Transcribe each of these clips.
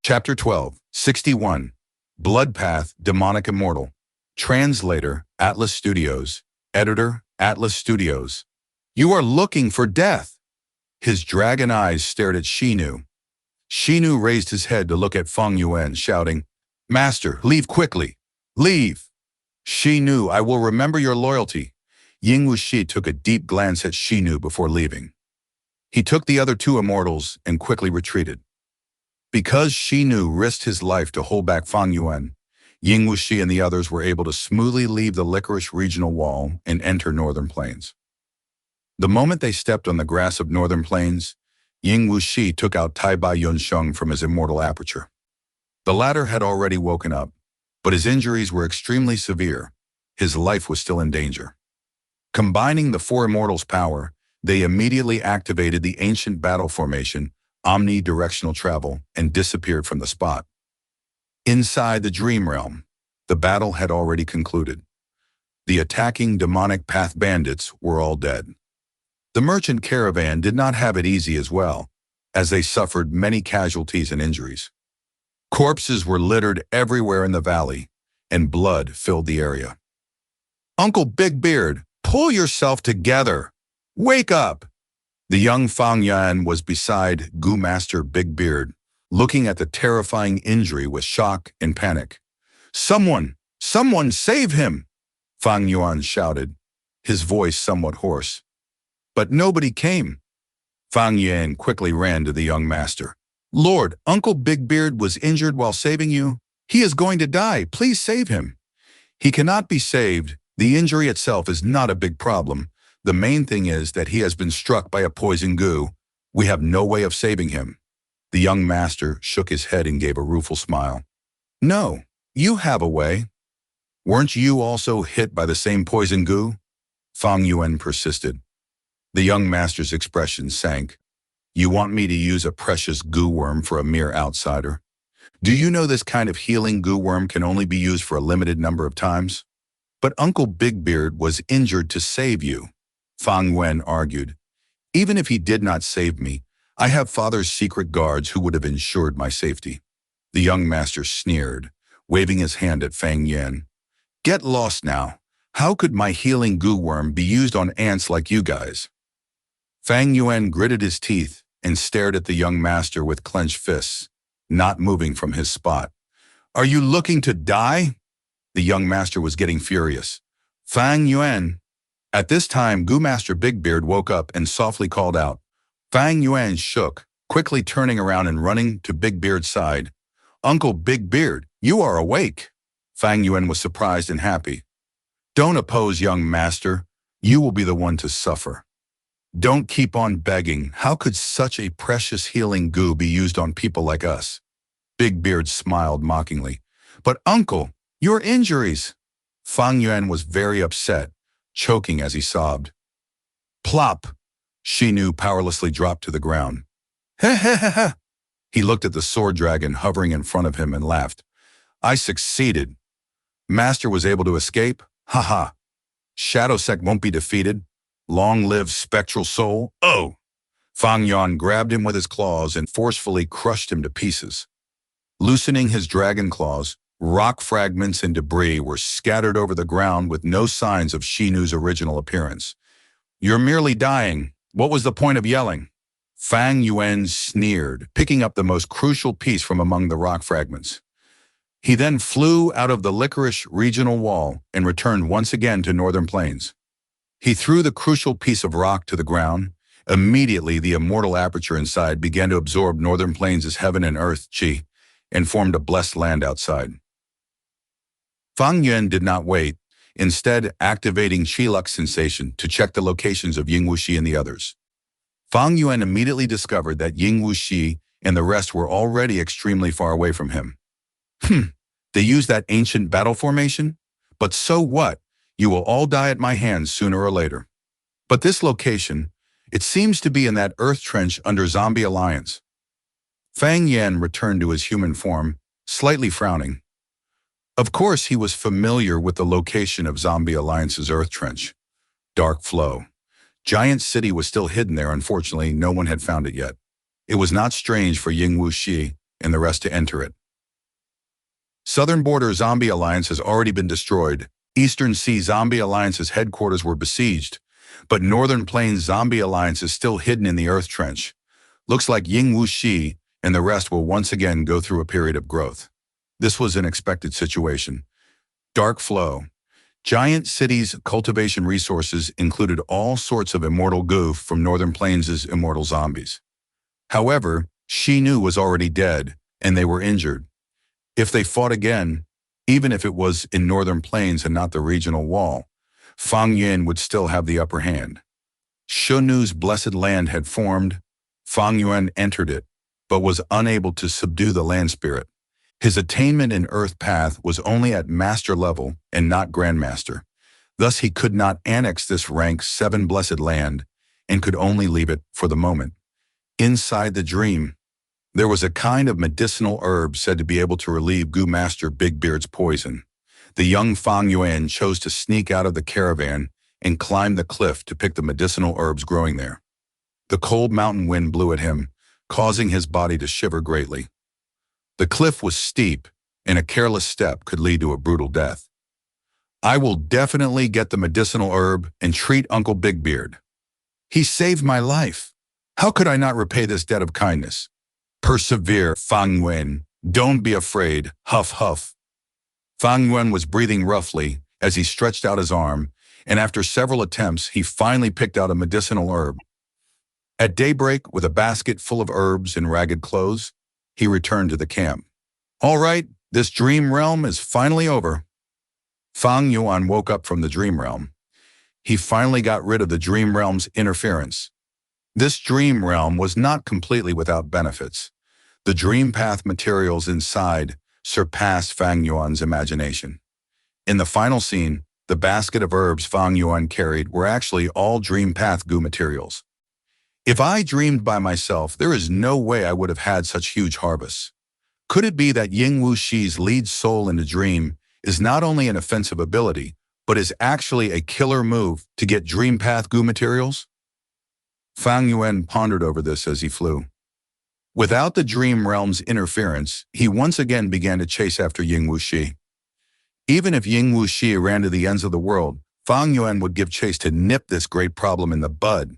Chapter 12, 61. Bloodpath, Demonic Immortal. Translator, Atlas Studios. Editor, Atlas Studios. You are looking for death. His dragon eyes stared at Shinu. Shinu raised his head to look at Feng Yuan, shouting, Master, leave quickly. Leave. Shinu, I will remember your loyalty. Ying Wuxi took a deep glance at Shinu before leaving. He took the other two immortals and quickly retreated. Because Shinu risked his life to hold back Feng Yuan, Ying Wuxi and the others were able to smoothly leave the Licorice Regional Wall and enter Northern Plains. The moment they stepped on the grass of Northern Plains, Ying Wuxi took out Tai Bai Yunsheng from his immortal aperture. The latter had already woken up, but his injuries were extremely severe. His life was still in danger. Combining the four immortals' power, they immediately activated the ancient battle formation, omnidirectional travel, and disappeared from the spot. Inside the dream realm, the battle had already concluded. The attacking demonic path bandits were all dead. The merchant caravan did not have it easy as well, as they suffered many casualties and injuries. Corpses were littered everywhere in the valley, and blood filled the area. Uncle Big Beard, pull yourself together! Wake up! The young Feng Yuan was beside Gu Master Big Beard, looking at the terrifying injury with shock and panic. Someone save him! Feng Yuan shouted, his voice somewhat hoarse. But nobody came. Feng Yuan quickly ran to the young master. Lord, Uncle Big Beard was injured while saving you. He is going to die. Please save him. He cannot be saved. The injury itself is not a big problem. The main thing is that he has been struck by a poison goo. We have no way of saving him. The young master shook his head and gave a rueful smile. No, you have a way. Weren't you also hit by the same poison goo? Feng Yuan persisted. The young master's expression sank. You want me to use a precious goo worm for a mere outsider? Do you know this kind of healing goo worm can only be used for a limited number of times? But Uncle Big Beard was injured to save you, Feng Yuan argued. Even if he did not save me, I have father's secret guards who would have ensured my safety. The young master sneered, waving his hand at Feng Yuan. Get lost now. How could my healing goo worm be used on ants like you guys? Feng Yuan gritted his teeth and stared at the young master with clenched fists, not moving from his spot. Are you looking to die? The young master was getting furious. Feng Yuan. At this time, Gu Master Big Beard woke up and softly called out. Feng Yuan shook, quickly turning around and running to Big Beard's side. Uncle Big Beard, you are awake. Feng Yuan was surprised and happy. Don't oppose, young master. You will be the one to suffer. Don't keep on begging. How could such a precious healing goo be used on people like us? Big Beard smiled mockingly. But uncle, your injuries. Feng Yuan was very upset, choking as he sobbed. Plop! Shinu powerlessly dropped to the ground. Heh heh heh heh! He looked at the sword dragon hovering in front of him and laughed. I succeeded. Master was able to escape? Ha ha! Shadow Sect won't be defeated. Long live spectral soul. Oh! Feng Yuan grabbed him with his claws and forcefully crushed him to pieces. Loosening his dragon claws, rock fragments and debris were scattered over the ground with no signs of Shinu's original appearance. You're merely dying. What was the point of yelling? Feng Yuan sneered, picking up the most crucial piece from among the rock fragments. He then flew out of the Licorice Regional Wall and returned once again to Northern Plains. He threw the crucial piece of rock to the ground. Immediately, the immortal aperture inside began to absorb Northern Plains' heaven and earth chi and formed a blessed land outside. Feng Yuan did not wait, instead activating Qilux sensation to check the locations of Ying Wuxi and the others. Feng Yuan immediately discovered that Ying Wuxi and the rest were already extremely far away from him. They used that ancient battle formation? But so what? You will all die at my hands sooner or later. But this location, it seems to be in that earth trench under Zombie Alliance. Feng Yuan returned to his human form, slightly frowning. Of course, he was familiar with the location of Zombie Alliance's earth trench. Dark Flow. Giant City was still hidden there. Unfortunately, no one had found it yet. It was not strange for Ying Wuxi and the rest to enter it. Southern Border Zombie Alliance has already been destroyed. Eastern Sea Zombie Alliance's headquarters were besieged, but Northern Plains Zombie Alliance is still hidden in the Earth Trench. Looks like Ying Wuxi and the rest will once again go through a period of growth. This was an expected situation. Dark Flow. Giant City's cultivation resources included all sorts of immortal goo from Northern Plains' immortal zombies. However, Xinu was already dead, and they were injured. If they fought again, even if it was in Northern Plains and not the regional wall, Fang Yuan would still have the upper hand. Xinu's blessed land had formed. Fang Yuan entered it, but was unable to subdue the land spirit. His attainment in Earth Path was only at master level and not grandmaster. Thus he could not annex this rank 7 blessed land and could only leave it for the moment. Inside the dream, there was a kind of medicinal herb said to be able to relieve Goo Master Big Beard's poison. The young Fang Yuan chose to sneak out of the caravan and climb the cliff to pick the medicinal herbs growing there. The cold mountain wind blew at him, causing his body to shiver greatly. The cliff was steep, and a careless step could lead to a brutal death. I will definitely get the medicinal herb and treat Uncle Big Beard. He saved my life. How could I not repay this debt of kindness? Persevere, Fang Yuan. Don't be afraid. Huff, huff. Fang Yuan was breathing roughly as he stretched out his arm, and after several attempts, he finally picked out a medicinal herb. At daybreak, with a basket full of herbs and ragged clothes, he returned to the camp. All right, this dream realm is finally over. Fang Yuan woke up from the dream realm. He finally got rid of the dream realm's interference. This dream realm was not completely without benefits. The dream path materials inside surpassed Fang Yuan's imagination. In the final scene, the basket of herbs Fang Yuan carried were actually all dream path goo materials. If I dreamed by myself, there is no way I would have had such huge harvests. Could it be that Ying Wuxi's lead soul in the dream is not only an offensive ability, but is actually a killer move to get dream path goo materials? Fang Yuan pondered over this as he flew. Without the dream realm's interference, he once again began to chase after Ying Wuxi. Even if Ying Wuxi ran to the ends of the world, Fang Yuan would give chase to nip this great problem in the bud.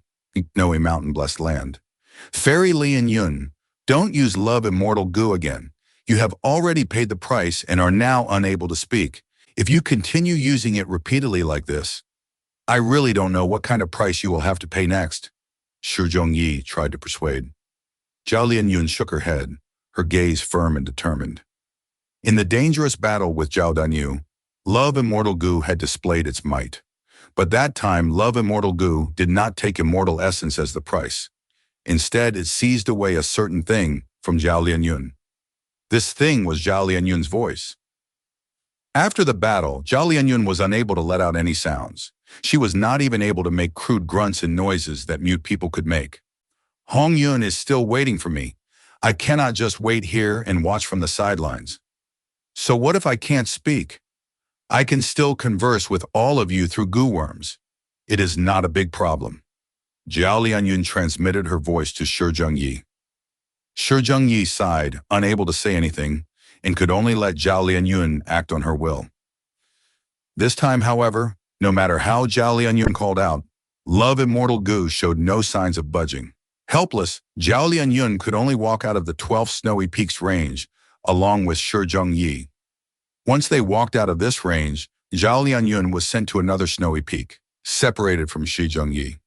Snowy mountain-blessed land. Fairy Li and Yun, don't use love immortal goo again. You have already paid the price and are now unable to speak. If you continue using it repeatedly like this, I really don't know what kind of price you will have to pay next. Shi Zhongyi tried to persuade. Zhao Lianyun shook her head, her gaze firm and determined. In the dangerous battle with Zhao Danyu, love immortal goo had displayed its might. But that time, love immortal goo did not take immortal essence as the price. Instead, it seized away a certain thing from Zhao Lianyun. This thing was Zhao Lianyun's voice. After the battle, Zhao Lianyun was unable to let out any sounds. She was not even able to make crude grunts and noises that mute people could make. Hong Yun is still waiting for me. I cannot just wait here and watch from the sidelines. So what if I can't speak? I can still converse with all of you through goo worms. It is not a big problem. Zhao Lianyun transmitted her voice to Shi Zhongyi. Shi Zhongyi sighed, unable to say anything, and could only let Zhao Lianyun act on her will. This time, however, no matter how Zhao Lianyun called out, love immortal goo showed no signs of budging. Helpless, Zhao Lianyun could only walk out of the 12 snowy peaks range, along with Shi Zhongyi. Once they walked out of this range, Zhao Lianyun was sent to another snowy peak, separated from Shi Zhongyi.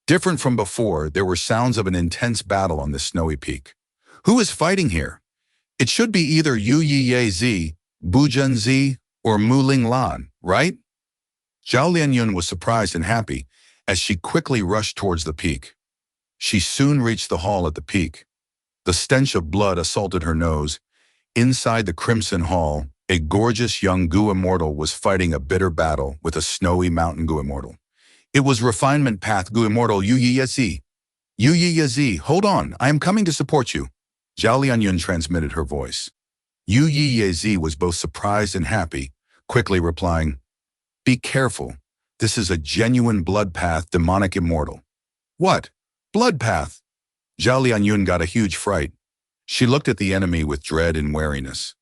Different from before, there were sounds of an intense battle on this snowy peak. Who is fighting here? It should be either Yu Yiye Zi, Bu Zhen Zi, or Mu Ling Lan, right? Zhao Lianyun was surprised and happy as she quickly rushed towards the peak. She soon reached the hall at the peak. The stench of blood assaulted her nose. Inside the Crimson Hall, a gorgeous young Goo Immortal was fighting a bitter battle with a snowy mountain Goo Immortal. It was Refinement Path Goo Immortal Yu Yiye Zi. Yu Yiye Zi, hold on, I am coming to support you. Zhao Lianyun transmitted her voice. Yu Yiye Zi was both surprised and happy, quickly replying, Be careful. This is a genuine blood path demonic immortal. What? Blood path? Zhao Lianyun got a huge fright. She looked at the enemy with dread and wariness.